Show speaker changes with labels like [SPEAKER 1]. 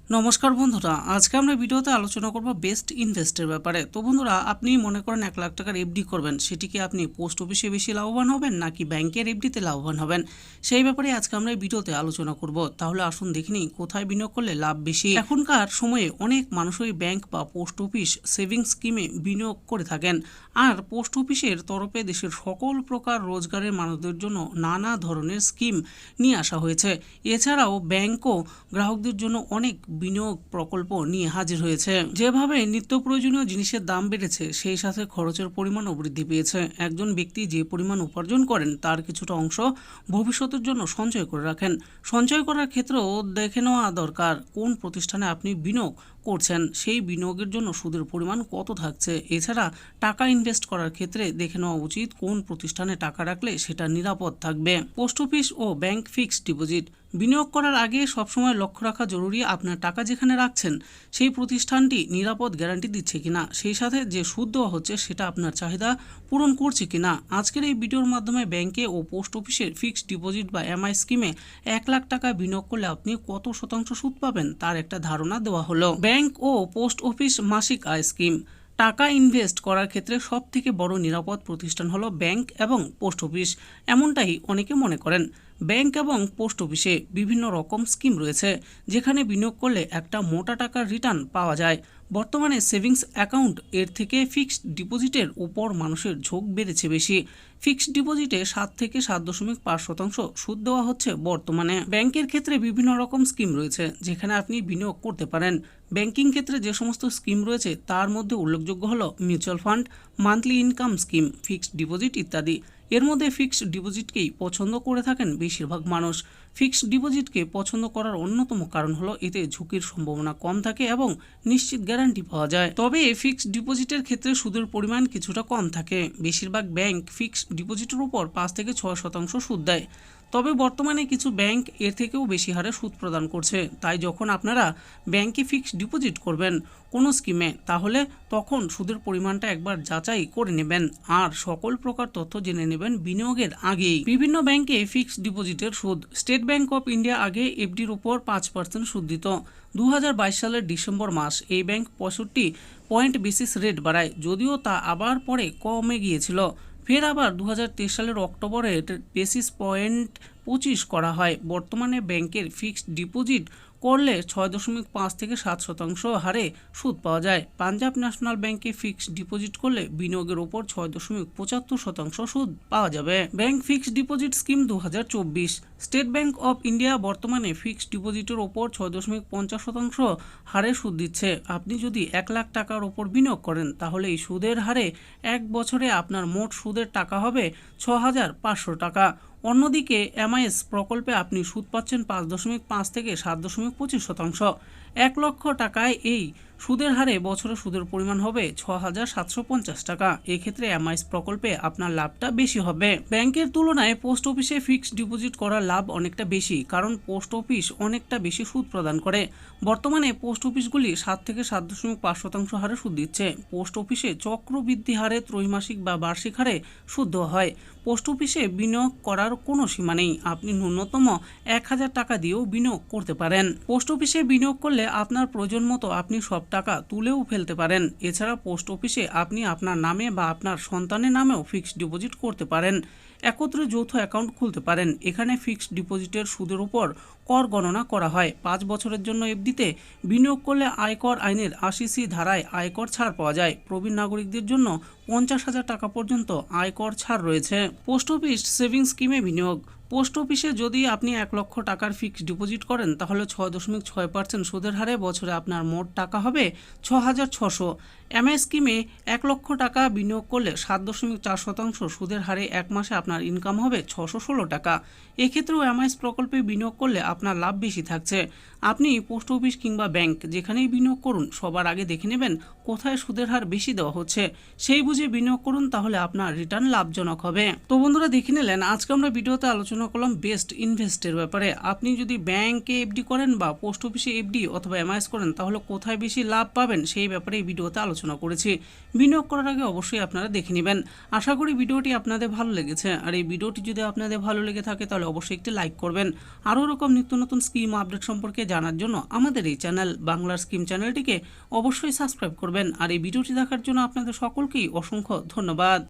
[SPEAKER 1] নমস্কার বন্ধুরা, আজকে আমরা ভিডিওতে আলোচনা করব বেস্ট ইনভেস্টের ব্যাপারে। তো বন্ধুরা, আপনি মনে করেন 1 লাখ টাকার এফডি করবেন, সেটিকে আপনি পোস্ট অফিসে বেশি লাভবান হবেন নাকি ব্যাংকের এফডিতে লাভবান হবেন, সেই ব্যাপারে আজকে আমরা এই ভিডিওতে আলোচনা করব। তাহলে আসুন দেখে নিই কোথায় বিনিয়োগ করলে লাভ বেশি। এখনকার সময়ে অনেক মানুষই ব্যাংক বা পোস্ট অফিস সেভিংস স্কিমে বিনিয়োগ করে থাকেন। আর পোস্ট অফিসের তরফে দেশের সকল প্রকার রোজগারের মানুষদের জন্য নানা ধরনের স্কিম নিয়ে আসা হয়েছে। এছাড়াও ব্যাংকও গ্রাহকদের জন্য অনেক বিনিয়োগ প্রকল্প নিয়ে হাজির হয়েছে। যেভাবে নিত্য প্রয়োজনীয় জিনিসের দাম বেড়েছে, সেই সাথে খরচের পরিমাণও বৃদ্ধি পেয়েছে। একজন ব্যক্তি যে পরিমাণ উপার্জন করেন তার কিছুটা অংশ ভবিষ্যতের জন্য সঞ্চয় করে রাখেন। সঞ্চয় করার ক্ষেত্রেও দেখে নেওয়া দরকার কোন প্রতিষ্ঠানে আপনি বিনিয়োগ করছেন, সেই বিনিয়োগের জন্য সুদের পরিমাণ কত থাকছে। এছাড়া টাকা ইনভেস্ট করার ক্ষেত্রে দেখে নেওয়া উচিত কোন প্রতিষ্ঠানে টাকা রাখলে সেটা নিরাপদ থাকবে। পোস্ট অফিস ও ব্যাংক ফিক্সড ডিপোজিট বিনিয়োগ করার আগে সবসময় লক্ষ্য রাখা জরুরি আপনার টাকা যেখানে রাখছেন সেই প্রতিষ্ঠানটি নিরাপদ গ্যারান্টি দিচ্ছে কিনা, সেই সাথে যে সুদ দেওয়া হচ্ছে সেটা আপনার চাহিদা পূরণ করছে কিনা। আজকের এই ভিডিওর মাধ্যমে ব্যাংকে ও পোস্ট অফিসের ফিক্সড ডিপোজিট বা এমআই স্কিমে 1 লাখ টাকা বিনিয়োগ করলে আপনি কত শতাংশ সুদ পাবেন তার একটা ধারণা দেওয়া হলো। ব্যাংক ও পোস্ট অফিস মাসিক আয় স্কিম। টাকা ইনভেস্ট করার ক্ষেত্রে সবথেকে বড় নিরাপদ প্রতিষ্ঠান হলো ব্যাংক এবং পোস্ট অফিস, এমনটাই অনেকে মনে করেন। ব্যাংক এবং পোস্ট অফিসে বিভিন্ন রকম স্কিম রয়েছে যেখানে বিনিয়োগ করলে একটা মোটা টাকার রিটার্ন পাওয়া যায়। বর্তমানে সেভিংস অ্যাকাউন্ট এর থেকে ফিক্সড ডিপোজিটের উপর মানুষের ঝোঁক বেড়েছে বেশি। ফিক্সড ডিপোজিটে 7 থেকে 7.5% সুদ দেওয়া হচ্ছে বর্তমানে। ব্যাংকের ক্ষেত্রে বিভিন্ন রকম স্কিম রয়েছে যেখানে আপনি বিনিয়োগ করতে পারেন। ব্যাংকিং ক্ষেত্রে যে সমস্ত স্কিম রয়েছে তার মধ্যে উল্লেখযোগ্য হলো mutual fund, monthly income scheme, fixed deposit ইত্যাদি। এর মধ্যে ফিক্সড ডিপোজিটকেই পছন্দ করে থাকেন বেশিরভাগ মানুষ। ফিক্সড ডিপোজিটকে পছন্দ করার অন্যতম কারণ হলো এতে ঝুঁকির সম্ভাবনা কম থাকে এবং নিশ্চিত গ্যারান্টি পাওয়া যায়। তবে ফিক্সড ডিপোজিটের ক্ষেত্রে সুদের পরিমাণ কিছুটা কম থাকে। বেশিরভাগ ব্যাংক ফিক্সড ডিপোজিটের উপর 5 থেকে 6% সুদ দেয়। তবে বর্তমানে কিছু ব্যাংক এর থেকেও বেশি হারে সুদ প্রদান করছে। তাই যখন আপনারা ব্যাংকে ফিক্সড ডিপোজিট করবেন কোনো স্কিমে, তাহলে তখন সুদের পরিমাণটা একবার যাচাই করে নেবেন আর সকল প্রকার তথ্য জেনে নেবেন বিনিয়োগের আগেই। বিভিন্ন ব্যাংকে ফিক্সড ডিপোজিটের সুদ। স্টেট ব্যাংক অফ ইন্ডিয়া আগে এফডির উপর 5% সুদ দিত। 2022 সালের ডিসেম্বর মাস এই ব্যাংক 65 পয়েন্ট বেসিস রেট বাড়ায়, যদিও তা আবার পরে কমে গিয়েছিল। ফের আবার 2023 সালের অক্টোবরে বেসিস পয়েন্ট 25 করা হয়। বর্তমানে ব্যাংকের ফিক্সড ডিপোজিট করলে 6.5 থেকে 7% হারে সুদ পাওয়া যায়। পাঞ্জাব ন্যাশনাল ব্যাংকে ফিক্সড ডিপোজিট করলে বিনিয়োগের ওপর 6.75% সুদ পাওয়া যাবে। Bank fixed deposit scheme 2024। State bank of India বর্তমানে ফিক্সড ডিপোজিটের ওপর 6.50% হারে সুদ দিচ্ছে। আপনি যদি 1 লাখ টাকার ওপর বিনিয়োগ করেন তাহলে এই সুদের হারে 1 বছরে আপনার মোট সুদের টাকা হবে 6,500 টাকা। অন্যদিকে এমআইএস প্রকল্পে আপনি সুদ পাচ্ছেন 5.5 থেকে 7.25%। 1 লক্ষ টাকায় এই সুদের হারে বছরে সুদের পরিমাণ হবে 6,750 টাকা। এক্ষেত্রে এমআইএস প্রকল্পে আপনার লাভটা বেশি হবে। ব্যাংকের তুলনায় পোস্ট অফিসে ফিক্সড ডিপোজিট করার লাভ অনেকটা বেশি, কারণ পোস্ট অফিস অনেকটা বেশি সুদ প্রদান করে। বর্তমানে পোস্ট অফিসগুলি 7 থেকে 7.5% হারে সুদ দিচ্ছে। পোস্ট অফিসে চক্রবৃদ্ধি হারে ত্রৈমাসিক বা বার্ষিক হারে সুদ দেওয়া হয়। পোস্ট অফিসে বিনিয়োগ করার কোনো সীমা নেই, আপনি ন্যূনতম 1,000 টাকা দিয়েও বিনিয়োগ করতে পারেন। পোস্ট অফিসে বিনিয়োগ করলে আপনার প্রয়োজন মতো আপনি সব টাকা তুলেও ফেলতে পারেন। এছাড়া পোস্ট অফিসে আপনি আপনার নামে বা আপনার সন্তানের নামেও ফিক্সড ডিপোজিট করতে পারেন। একত্রে যৌথ অ্যাকাউন্ট খুলতে পারেন। এখানে ফিক্সড ডিপোজিটের সুদের উপর কর গণনা করা হয়। 5 বছরের জন্য এফডিতে বিনিয়োগ করলে আয়কর আইনের 80C ধারায় আয়কর ছাড় পাওয়া যায়। প্রবীণ নাগরিকদের জন্য 50,000 টাকা পর্যন্ত আয়কর ছাড় রয়েছে। পোস্ট অফিস সেভিংস স্কিমে বিনিয়োগ। পোস্ট অফিসে যদি আপনি 1 লক্ষ টাকার ফিক্সড ডিপোজিট করেন তাহলে 6.6% সুদের হারে বছরে আপনার মোট টাকা হবে 6,600। এমআই স্কিমে 1 লক্ষ টাকা বিনিয়োগ করলে 7.4% সুদের হারে 1 মাসে আপনার ইনকাম হবে 616 টাকা। এক্ষেত্রেও এমআইএস প্রকল্পে বিনিয়োগ করলে আপনার লাভ বেশি থাকছে। আপনি পোস্ট অফিস কিংবা ব্যাংক যেখানেই বিনিয়োগ করুন সবার আগে দেখে নেবেন কোথায় সুদের হার বেশি দেওয়া হচ্ছে, সেই বুঝে বিনিয়োগ করুন, তাহলে আপনার রিটার্ন লাভজনক হবে। তো বন্ধুরা, দেখে নিলেন আজকে আমরা ভিডিওতে আলোচনা আলোচনা করলাম বেস্ট ইনভেস্টের ব্যাপারে। আপনি যদি ব্যাংকে এফডি করেন বা পোস্ট অফিসে এফডি অথবা এমআইএস করেন তাহলে কোথায় বেশি লাভ পাবেন সেই ব্যাপারে এই ভিডিওতে আলোচনা করেছি। বিনিয়োগ করার আগে অবশ্যই আপনারা দেখে নেবেন। আশা করি ভিডিওটি আপনাদের ভালো লেগেছে। আর এই ভিডিওটি যদি আপনাদের ভালো লেগে থাকে তাহলে অবশ্যই একটি লাইক করবেন। আরও এরকম নিত্য নতুন স্কিম আপডেট সম্পর্কে জানার জন্য আমাদের এই চ্যানেল বাংলার স্কিম চ্যানেলটিকে অবশ্যই সাবস্ক্রাইব করবেন। আর এই ভিডিওটি দেখার জন্য আপনাদের সকলকেই অসংখ্য ধন্যবাদ।